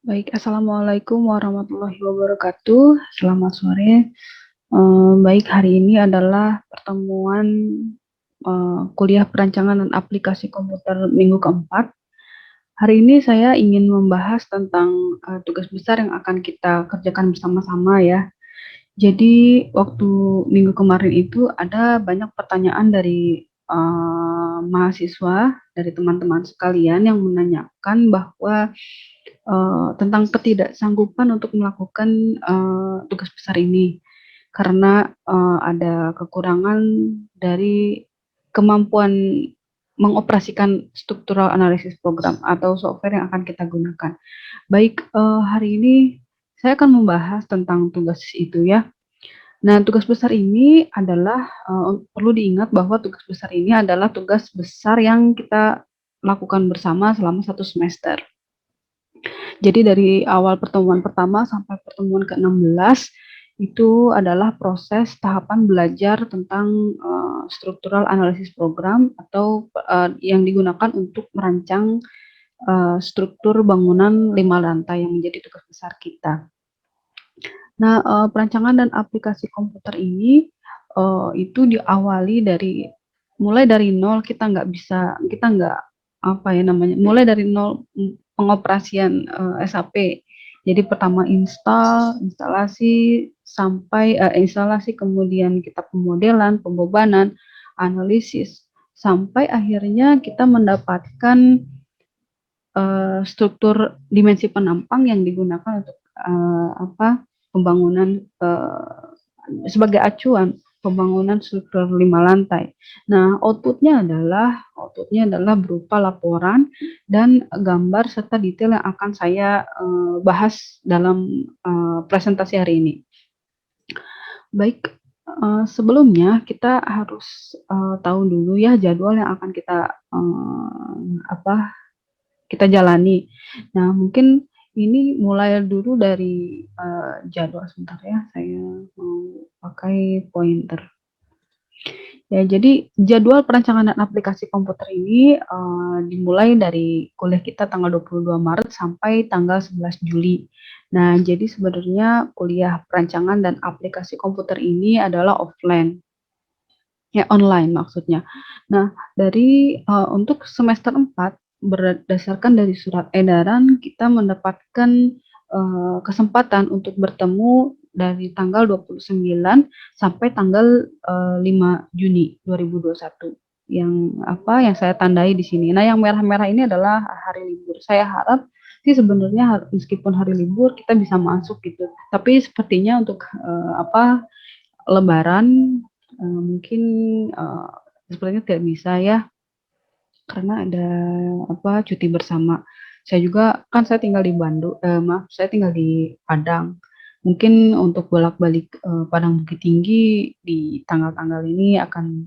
Baik, assalamualaikum warahmatullahi wabarakatuh. Selamat sore. Baik, hari ini adalah pertemuan kuliah perancangan dan aplikasi komputer minggu keempat. Hari ini saya ingin membahas tentang tugas besar yang akan kita kerjakan bersama-sama ya. Jadi waktu minggu kemarin itu ada banyak pertanyaan dari mahasiswa, dari teman-teman sekalian yang menanyakan bahwa tentang ketidaksanggupan untuk melakukan tugas besar ini karena ada kekurangan dari kemampuan mengoperasikan struktural analisis program atau software yang akan kita gunakan. Baik, hari ini saya akan membahas tentang tugas itu ya. Nah, tugas besar ini adalah perlu diingat bahwa tugas besar ini adalah tugas besar yang kita lakukan bersama selama 1 semester. Jadi dari awal pertemuan pertama sampai pertemuan ke-16 itu adalah proses tahapan belajar tentang struktural analisis program atau yang digunakan untuk merancang struktur bangunan 5 lantai yang menjadi tugas besar kita. Nah, perancangan dan aplikasi komputer ini itu diawali mulai dari nol. Kita nggak apa ya namanya, mulai dari nol pengoperasian SAP. Jadi pertama instalasi sampai instalasi, kemudian kita pemodelan, pembebanan, analisis, sampai akhirnya kita mendapatkan struktur dimensi penampang yang digunakan untuk pembangunan sebagai acuan pembangunan struktur 5 lantai. Nah, outputnya adalah berupa laporan dan gambar serta detail yang akan saya bahas dalam presentasi hari ini. Baik, sebelumnya kita harus tahu dulu ya jadwal yang akan kita jalani. Nah, mungkin ini mulai dulu dari jadwal. Sebentar ya, saya mau pakai pointer. Ya, jadi jadwal perancangan dan aplikasi komputer ini dimulai dari kuliah kita tanggal 22 Maret sampai tanggal 11 Juli. Nah, jadi sebenarnya kuliah perancangan dan aplikasi komputer ini adalah offline. Ya, online maksudnya. Nah, untuk semester 4 berdasarkan dari surat edaran kita mendapatkan kesempatan untuk bertemu dari tanggal 29 sampai tanggal 5 Juni 2021 yang saya tandai di sini. Nah, yang merah-merah ini adalah hari libur. Saya harap sih sebenarnya meskipun hari libur kita bisa masuk gitu. Tapi sepertinya untuk Lebaran mungkin sepertinya tidak bisa ya, karena ada cuti bersama. Saya tinggal di Bandung, saya tinggal di Padang. Mungkin untuk bolak-balik Padang Bukit Tinggi di tanggal-tanggal ini akan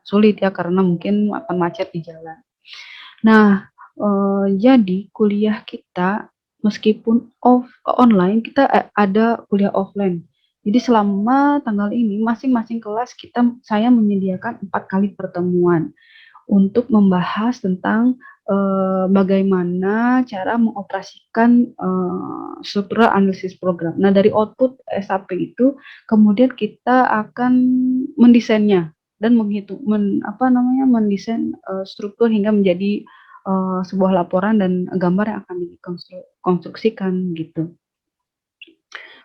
sulit ya, karena mungkin akan macet di jalan. Nah, jadi kuliah kita meskipun online, kita ada kuliah offline. Jadi selama tanggal ini masing-masing kelas saya menyediakan 4 kali pertemuan untuk membahas tentang bagaimana cara mengoperasikan struktural analisis program. Nah, dari output SAP itu kemudian kita akan mendesainnya dan mendesain struktur hingga menjadi sebuah laporan dan gambar yang akan dikonstruksikan gitu.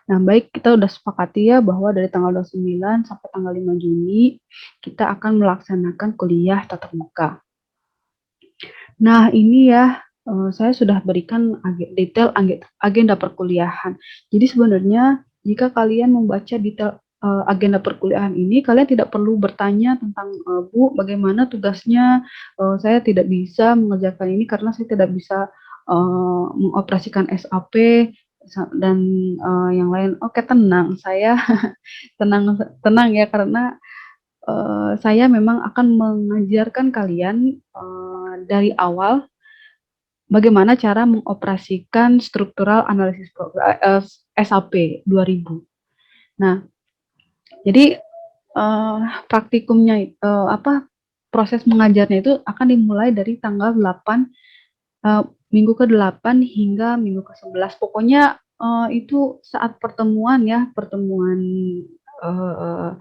Nah, baik, kita udah sepakati ya bahwa dari tanggal 29 sampai tanggal 5 Juni kita akan melaksanakan kuliah tatap muka. Nah, ini ya, saya sudah berikan detail agenda perkuliahan. Jadi sebenarnya jika kalian membaca detail agenda perkuliahan ini, kalian tidak perlu bertanya tentang, Bu, bagaimana tugasnya, saya tidak bisa mengerjakan ini karena saya tidak bisa mengoperasikan SAP dan yang lain. Oke, tenang, saya tenang tenang ya, karena saya memang akan mengajarkan kalian dari awal bagaimana cara mengoperasikan struktural analisis program SAP 2000. Nah, jadi praktikumnya proses mengajarnya itu akan dimulai dari tanggal 8 minggu ke-8 hingga minggu ke-11. Pokoknya itu saat pertemuan ya, pertemuan eh,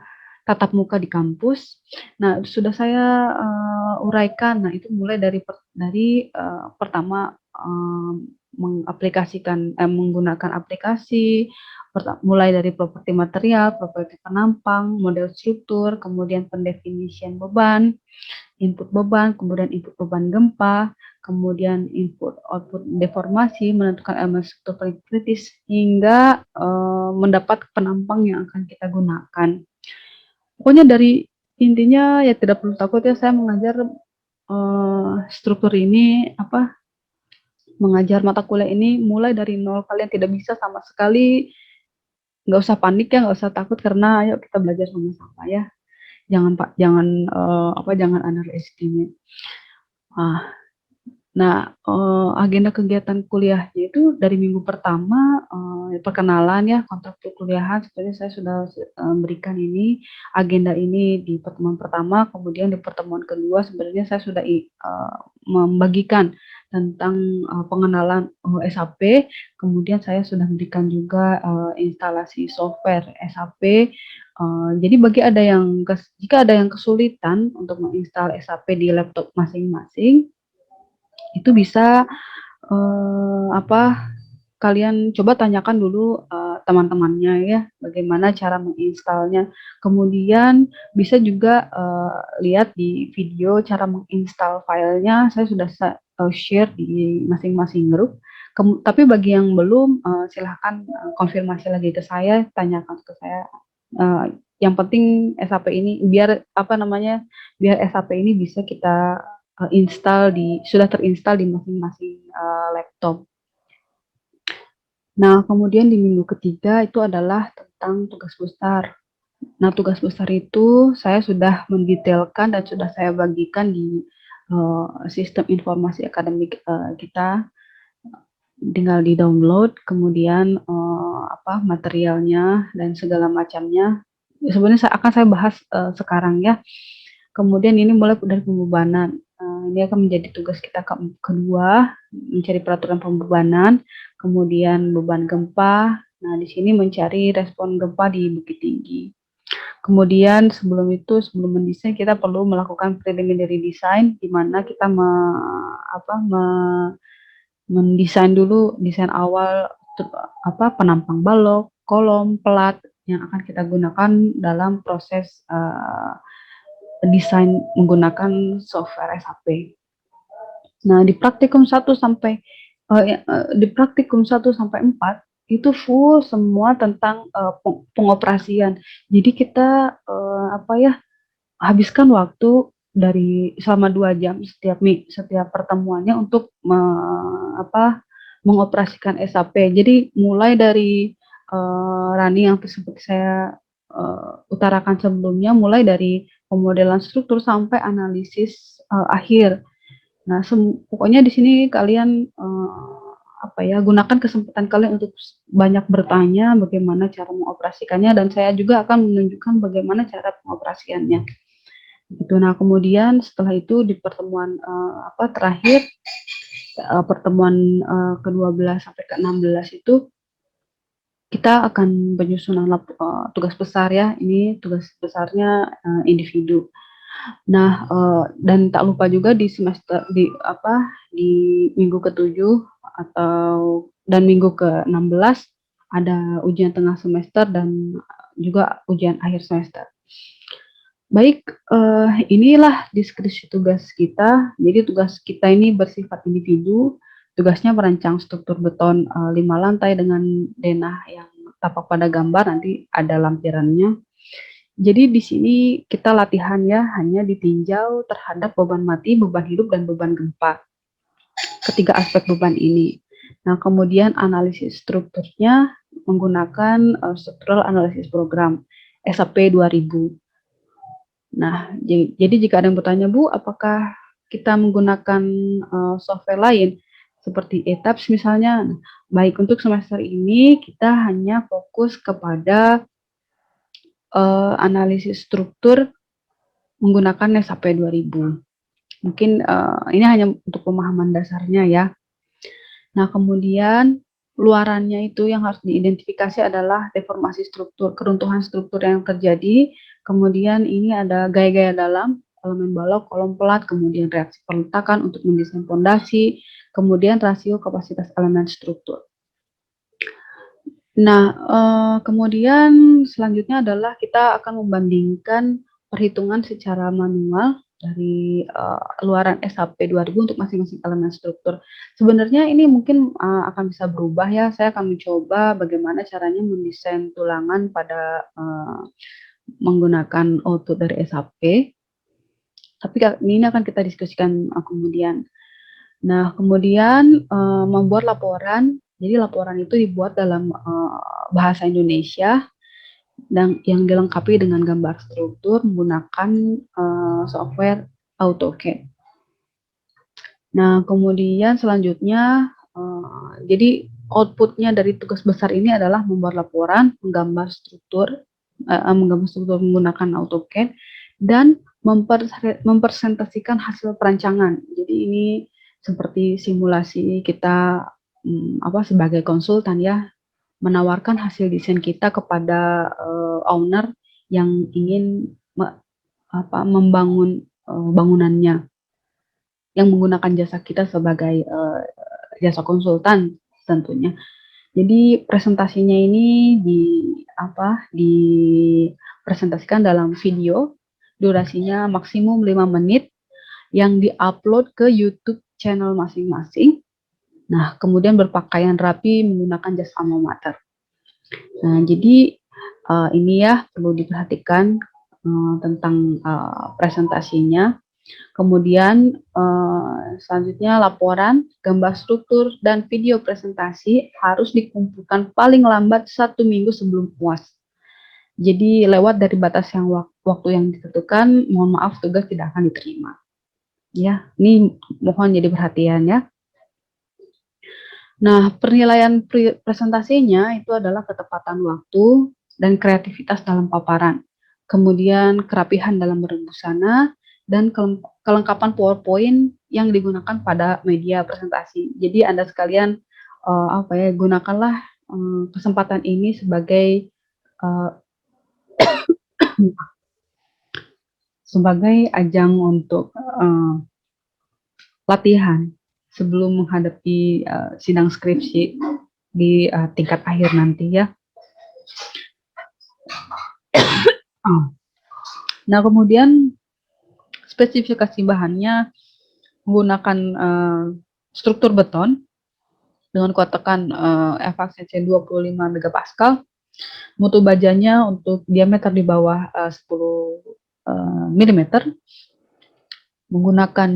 tatap muka di kampus. Nah, sudah saya uraikan. Nah, itu mulai dari pertama menggunakan aplikasi, mulai dari properti material, properti penampang, model struktur, kemudian pendefinisian beban, input beban, kemudian input beban gempa, kemudian input output deformasi, menentukan elemen struktur paling kritis, hingga mendapat penampang yang akan kita gunakan. Pokoknya dari intinya ya tidak perlu takut ya, saya mengajar struktur ini mengajar mata kuliah ini mulai dari nol. Kalian tidak bisa sama sekali, nggak usah panik ya, nggak usah takut, karena ayo kita belajar sama-sama ya. Jangan pak, jangan underestimate. Nah, agenda kegiatan kuliahnya itu dari minggu pertama, perkenalan ya, kontrak perkuliahan, seperti saya sudah berikan ini, agenda ini di pertemuan pertama, kemudian di pertemuan kedua sebenarnya saya sudah membagikan tentang pengenalan SAP, kemudian saya sudah berikan juga instalasi software SAP. Jadi jika ada yang kesulitan untuk menginstal SAP di laptop masing-masing, itu bisa kalian coba tanyakan dulu teman-temannya ya, bagaimana cara menginstalnya. Kemudian bisa juga lihat di video cara menginstal filenya, saya sudah share di masing-masing grup. Tapi bagi yang belum, silahkan konfirmasi lagi ke saya, tanyakan ke saya. Yang penting SAP ini biar SAP ini bisa kita sudah terinstall di masing-masing laptop. Nah, kemudian di minggu ketiga itu adalah tentang tugas besar. Nah, tugas besar itu saya sudah mendetailkan dan sudah saya bagikan di sistem informasi akademik kita. Tinggal di-download, kemudian materialnya dan segala macamnya. Sebenarnya saya bahas sekarang ya. Kemudian ini mulai dari pembebanan. Ini akan menjadi tugas kita kedua, mencari peraturan pembebanan, kemudian beban gempa. Nah, di sini mencari respon gempa di Bukit Tinggi. Kemudian sebelum mendesain kita perlu melakukan preliminary design, di mana kita mendesain dulu desain awal penampang balok, kolom, pelat yang akan kita gunakan dalam proses desain menggunakan software SAP. Nah, di praktikum 1 sampai 4 itu full semua tentang pengoperasian. Jadi kita habiskan waktu selama 2 jam setiap pertemuannya untuk mengoperasikan SAP. Jadi mulai dari running yang seperti saya utarakan sebelumnya, mulai dari pemodelan struktur sampai analisis akhir. Nah, pokoknya di sini kalian gunakan kesempatan kalian untuk banyak bertanya bagaimana cara mengoperasikannya, dan saya juga akan menunjukkan bagaimana cara pengoperasiannya. Gitu. Nah, kemudian setelah itu di pertemuan terakhir, pertemuan ke-12 sampai ke-16 itu kita akan penyusunan tugas besar ya. Ini tugas besarnya individu. Nah, dan tak lupa juga di minggu ke-7 dan minggu ke-16 ada ujian tengah semester dan juga ujian akhir semester. Baik, inilah deskripsi tugas kita. Jadi tugas kita ini bersifat individu. Tugasnya merancang struktur beton 5 lantai dengan denah yang tapak pada gambar, nanti ada lampirannya. Jadi di sini kita latihan ya, hanya ditinjau terhadap beban mati, beban hidup, dan beban gempa. Ketiga aspek beban ini. Nah, kemudian analisis strukturnya menggunakan structural analysis program SAP 2000. Nah, jadi jika ada yang bertanya, Bu, apakah kita menggunakan software lain seperti ETABS misalnya? Baik, untuk semester ini kita hanya fokus kepada analisis struktur menggunakan SAP 2000. Mungkin ini hanya untuk pemahaman dasarnya ya. Nah, kemudian luarannya itu yang harus diidentifikasi adalah deformasi struktur, keruntuhan struktur yang terjadi. Kemudian ini ada gaya-gaya dalam, elemen balok, kolom pelat, kemudian reaksi peletakan untuk mendesain fondasi, kemudian rasio kapasitas elemen struktur. Nah, kemudian selanjutnya adalah kita akan membandingkan perhitungan secara manual dari luaran SHP 2000 untuk masing-masing elemen struktur. Sebenarnya ini mungkin akan bisa berubah ya. Saya akan mencoba bagaimana caranya mendesain tulangan pada menggunakan output dari SHP. Tapi ini akan kita diskusikan kemudian. Nah, kemudian membuat laporan. Jadi laporan itu dibuat dalam bahasa Indonesia dan yang dilengkapi dengan gambar struktur menggunakan software AutoCAD. Nah, kemudian selanjutnya, jadi outputnya dari tugas besar ini adalah membuat laporan, menggambar struktur menggunakan AutoCAD, dan mempresentasikan hasil perancangan. Jadi ini seperti simulasi kita sebagai konsultan ya, menawarkan hasil desain kita kepada owner yang ingin membangun bangunannya, yang menggunakan jasa kita sebagai jasa konsultan tentunya. Jadi presentasinya ini dipresentasikan dalam video, durasinya maksimum 5 menit yang diupload ke YouTube channel masing-masing. Nah, kemudian berpakaian rapi menggunakan jas alma mater. Nah, jadi ini ya perlu diperhatikan tentang presentasinya. Kemudian selanjutnya laporan, gambar struktur, dan video presentasi harus dikumpulkan paling lambat 1 minggu sebelum UAS. Jadi lewat dari batas yang waktu yang ditentukan, mohon maaf tugas tidak akan diterima. Ya, ini mohon jadi perhatian ya. Nah, penilaian presentasinya itu adalah ketepatan waktu dan kreativitas dalam paparan. Kemudian kerapihan dalam berbusana dan kelengkapan PowerPoint yang digunakan pada media presentasi. Jadi Anda sekalian gunakanlah kesempatan ini sebagai ajang untuk latihan sebelum menghadapi sidang skripsi di tingkat akhir nanti ya. Nah, kemudian spesifikasi bahannya menggunakan struktur beton dengan kuat tekan FACC 25 megapascal. Mutu bajanya untuk diameter di bawah 10 mm, menggunakan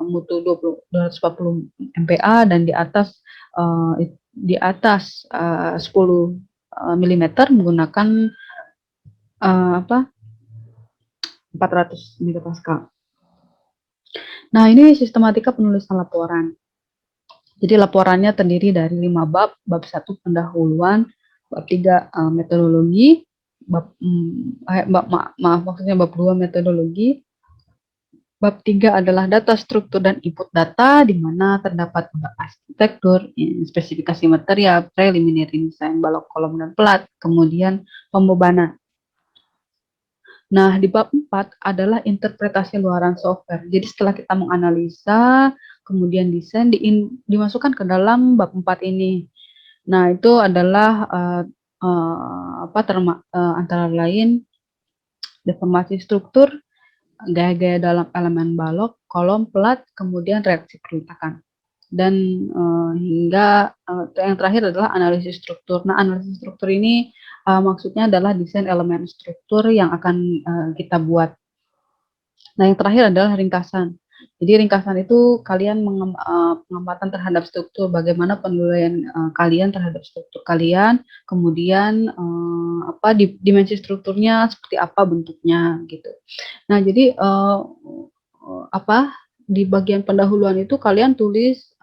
mutu 240 MPa dan di atas 10 mm menggunakan 400 megapascal. Nah, ini sistematika penulisan laporan. Jadi laporannya terdiri dari 5 bab. Bab 1 pendahuluan, bab 3 metodologi, bab 2 metodologi. Bab 3 adalah data struktur dan input data, di mana terdapat arsitektur, spesifikasi material, preliminary design, balok, kolom, dan pelat, kemudian pembebanan. Nah, di bab 4 adalah interpretasi luaran software. Jadi setelah kita menganalisa, kemudian desain dimasukkan ke dalam bab 4 ini. Nah, itu adalah antara lain deformasi struktur, gaya-gaya dalam elemen balok, kolom, pelat, kemudian reaksi peletakan. Dan hingga yang terakhir adalah analisis struktur. Nah, analisis struktur ini maksudnya adalah desain elemen struktur yang akan kita buat. Nah, yang terakhir adalah ringkasan. Jadi ringkasan itu kalian pengamatan terhadap struktur, bagaimana penilaian kalian terhadap struktur kalian, kemudian dimensi strukturnya seperti apa bentuknya gitu. Nah, jadi di bagian pendahuluan itu kalian tulis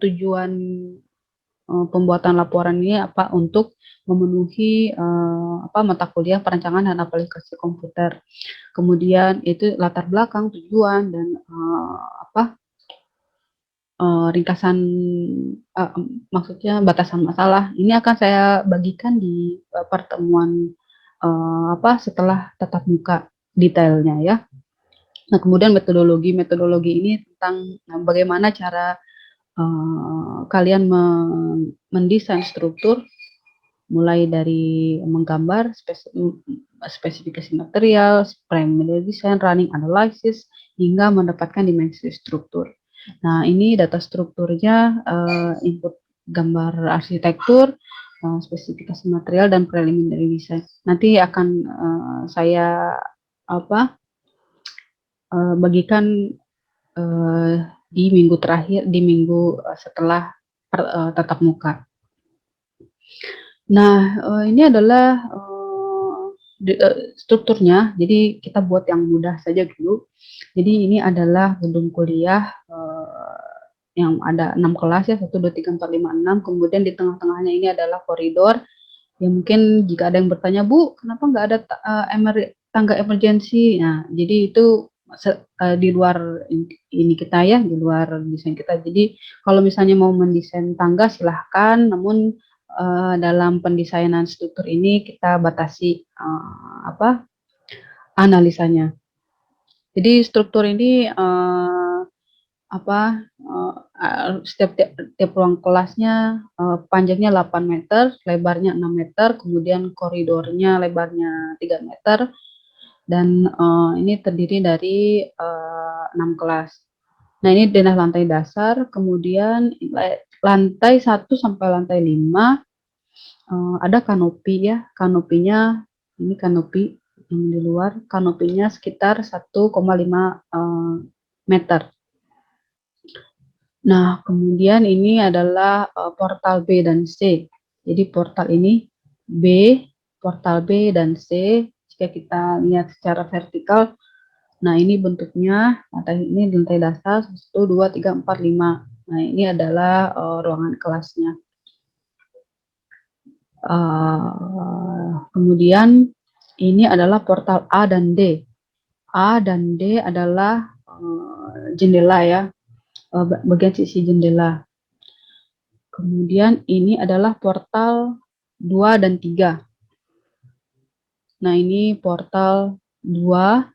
tujuan pembuatan laporan ini apa untuk memenuhi mata kuliah perancangan dan aplikasi komputer. Kemudian itu latar belakang, tujuan, dan ringkasan, maksudnya batasan masalah ini akan saya bagikan di, pertemuan, setelah tatap muka detailnya ya. Nah, kemudian metodologi ini tentang, bagaimana cara, kalian mendesain struktur, mulai dari menggambar, spesifikasi material, primary design, running analysis, hingga mendapatkan dimensi struktur. Nah, ini data strukturnya, input gambar arsitektur, spesifikasi material, dan preliminary design. Nanti akan, saya bagikan, di minggu terakhir, di minggu, setelah tatap muka. Nah, ini adalah, strukturnya. Jadi kita buat yang mudah saja dulu. Jadi ini adalah gedung kuliah, yang ada 6 kelas ya, 1, 2, 3, 4, 5, 6. Kemudian di tengah-tengahnya ini adalah koridor. Ya mungkin jika ada yang bertanya, "Bu, kenapa nggak ada tangga emergensi?" Nah, jadi itu di luar ini kita ya, di luar desain kita. Jadi kalau misalnya mau mendesain tangga silahkan, namun, dalam pendesainan struktur ini kita batasi, analisanya. Jadi struktur ini, setiap ruang kelasnya, panjangnya 8 meter, lebarnya 6 meter, kemudian koridornya lebarnya 3 meter, dan, ini terdiri dari, 6 kelas. Nah, ini denah lantai dasar, kemudian lantai 1 sampai lantai 5, ada kanopi ya, kanopinya ini kanopi yang di luar, kanopinya sekitar 1,5 meter. Nah, kemudian ini adalah, portal B dan C. Jadi portal ini B, portal B dan C, jika kita lihat secara vertikal, nah ini bentuknya, ini lantai dasar 1, 2, 3, 4, 5. Nah, ini adalah, ruangan kelasnya. Kemudian ini adalah portal A dan D. A dan D adalah, jendela ya, bagian sisi jendela. Kemudian ini adalah portal 2 dan 3. Nah, ini portal 2,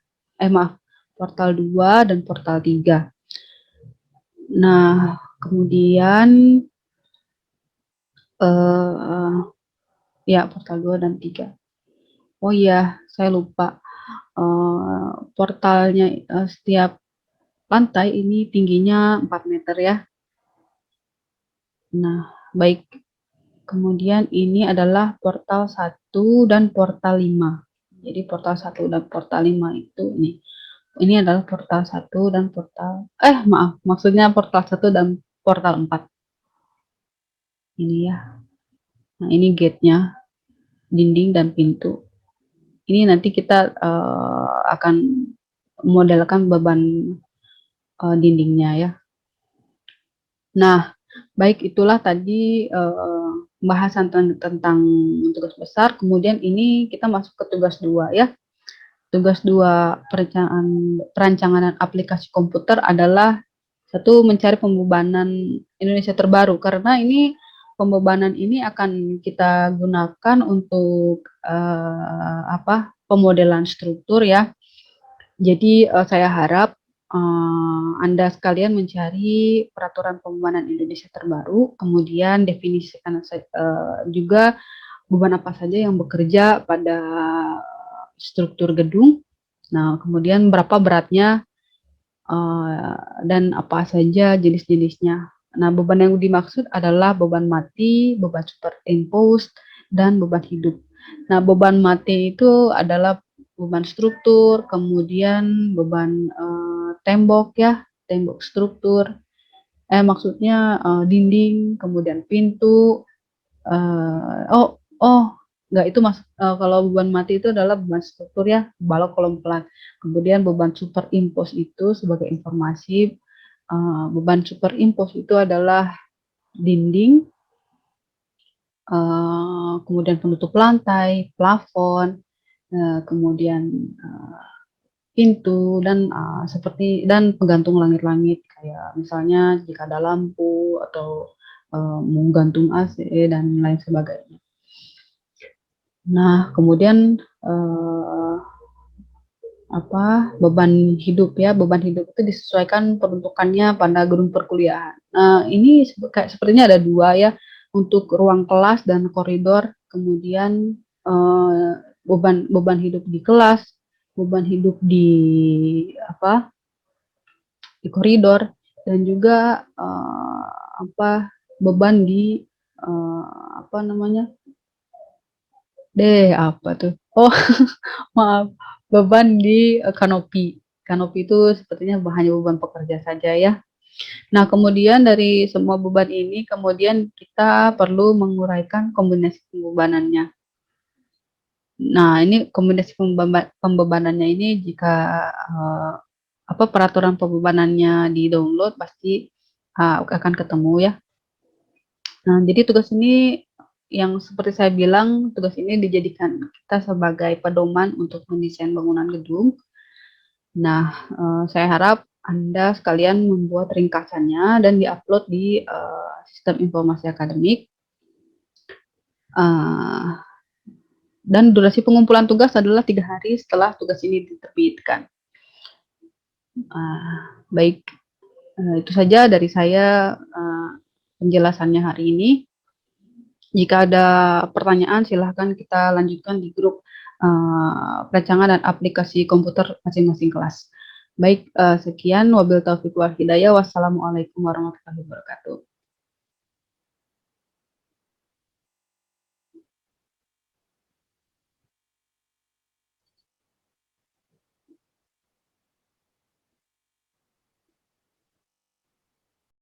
portal 2 dan portal 3. Nah, kemudian, ya portal 2 dan 3. Oh iya, saya lupa, portalnya, setiap lantai ini tingginya 4 meter ya. Nah, baik. Kemudian ini adalah portal 1 dan portal 5. Jadi portal 1 dan portal 5 itu nih. Ini adalah portal 1 dan maksudnya portal 1 dan portal 4. Ini ya. Nah, ini gate-nya, dinding dan pintu. Ini nanti kita, akan modelkan beban, dindingnya ya. Nah, baik, itulah tadi, pembahasan tentang tugas besar, kemudian ini kita masuk ke tugas 2 ya. Tugas 2 perancangan dan aplikasi komputer adalah, 1, mencari pembebanan Indonesia terbaru, karena ini pembebanan ini akan kita gunakan untuk, pemodelan struktur ya. Jadi, saya harap, Anda sekalian mencari peraturan pembebanan Indonesia terbaru, kemudian definisikan juga beban apa saja yang bekerja pada struktur gedung. Nah, kemudian berapa beratnya, dan apa saja jenis-jenisnya. Nah, beban yang dimaksud adalah beban mati, beban superimposed, dan beban hidup. Nah, beban mati itu adalah beban struktur, kemudian beban, tembok ya, tembok struktur, maksudnya, dinding, kemudian pintu, eee, oh oh, enggak, itu kalau beban mati itu adalah beban struktur ya, balok kolom plat. Kemudian beban superimpos itu sebagai informasi, beban superimpos itu adalah dinding, kemudian penutup lantai, plafon, kemudian, pintu dan penggantung langit-langit kayak misalnya jika ada lampu atau menggantung AC dan lain sebagainya. Nah, kemudian beban hidup itu disesuaikan peruntukannya pada gedung perkuliahan. Nah, ini sepertinya ada dua ya, untuk ruang kelas dan koridor, kemudian beban beban hidup di kelas, beban hidup di koridor, dan juga beban di apa namanya apa tuh? Oh, maaf, beban di kanopi. Kanopi itu sepertinya hanya beban pekerja saja ya. Nah, kemudian dari semua beban ini, kemudian kita perlu menguraikan kombinasi pembebanannya. Nah, ini kombinasi pembebanannya ini jika peraturan pembebanannya di-download pasti akan ketemu ya. Nah, jadi tugas ini yang seperti saya bilang, tugas ini dijadikan kita sebagai pedoman untuk mendesain bangunan gedung. Nah, saya harap Anda sekalian membuat ringkasannya dan diupload di sistem informasi akademik. Dan durasi pengumpulan tugas adalah 3 hari setelah tugas ini diterbitkan. Baik, itu saja dari saya penjelasannya hari ini. Jika ada pertanyaan, silahkan kita lanjutkan di grup perancangan dan aplikasi komputer masing-masing kelas. Baik, sekian. Wabillahi taufiq wal hidayah. Wassalamualaikum warahmatullahi wabarakatuh.